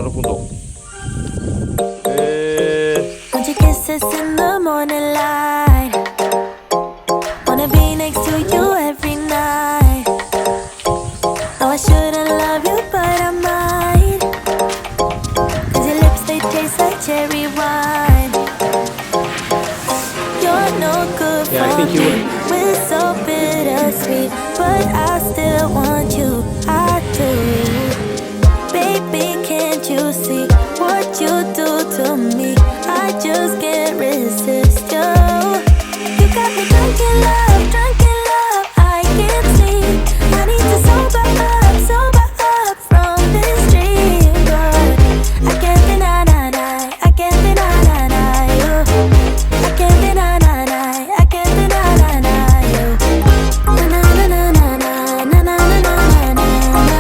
るほど。Want your kisses in the morning light. Wanna be next to you every night. No, I shouldn't love you, but I might. Cause your lips, they taste like cherry wine. You're no good for me. We're so bittersweet, but I still want you. I do. Baby, can't you see what you do to me? I just can't resist you. You got me drunk in love, I can't sleep. I need to sober up from this dream. But I can't deny you. I can't deny you. I can't deny you. Na na na na na na na na na na na.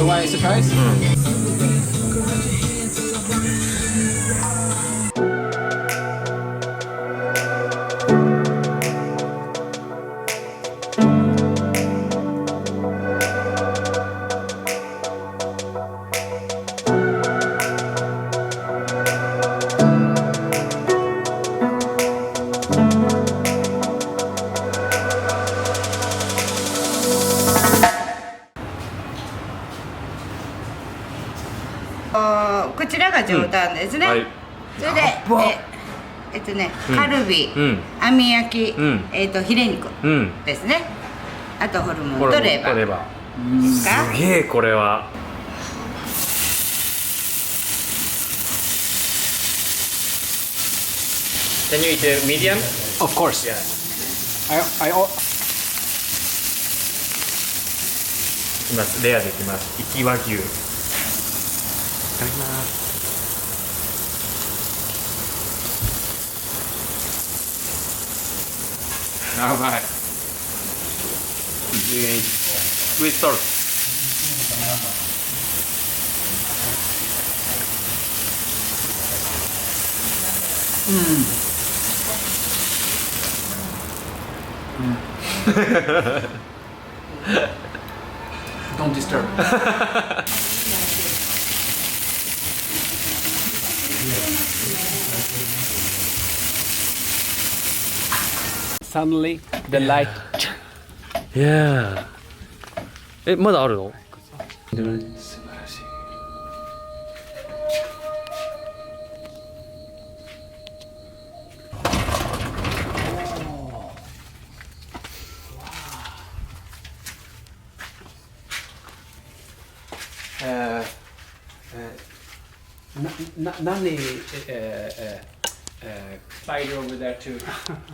Why surprise? こちらが上タンですね、それでカルビ、網焼き、ヒレ肉ですね、あとホルモンとレバーすげえこれは。Can you eat a medium? Of course. Yeah. I いきます。レアでいきます。生き和牛。いただきます。やばい。With salt. Don't disturb. Suddenly, the light. Yeah. まだあるの？素晴らしい。Nanny flight over there too.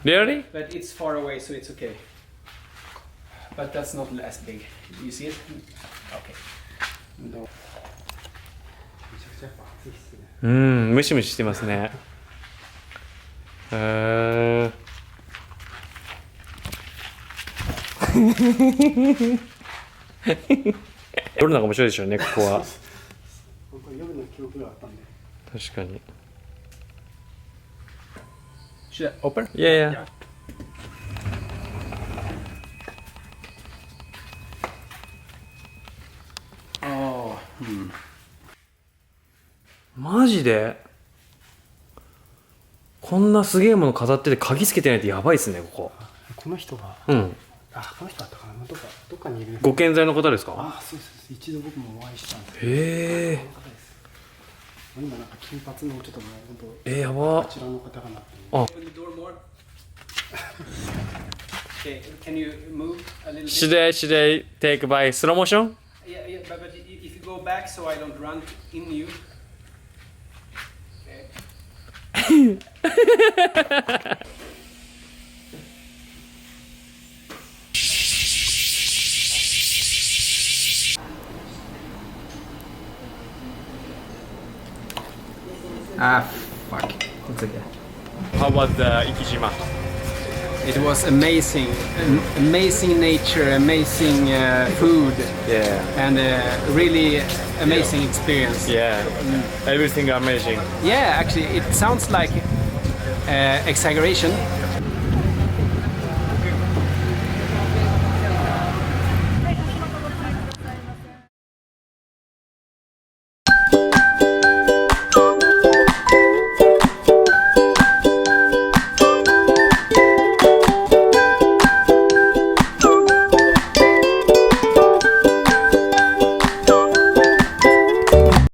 Really? But it's far away, so it's okay. But that's not as big. You see it? Okay. No. ムシムシしてますね。夜なんか面白いでしょうね、ここは。夜の記憶があったんで。確かに。Should I open? Yeah. マジでこんなすげえもの飾ってて鍵つけてないってやばいっすね、ここの人が、こ。うん。この人だったかな、どっかにいる。ご健在の方ですか？そうです。一度僕もお会いしたんです。へえ。今なんか金髪のちょっともう本当。やば。こちらの方がなって。Open the door more. Okay, can you move a little bit? Should I take by slow motion? Yeah, but if you go back so I don't run in you. Okay. Fuck. It's okay. How was the Ikishima? It was amazing, amazing nature, amazing food, and really amazing experience. Yeah, everything amazing. Yeah, actually, it sounds like exaggeration,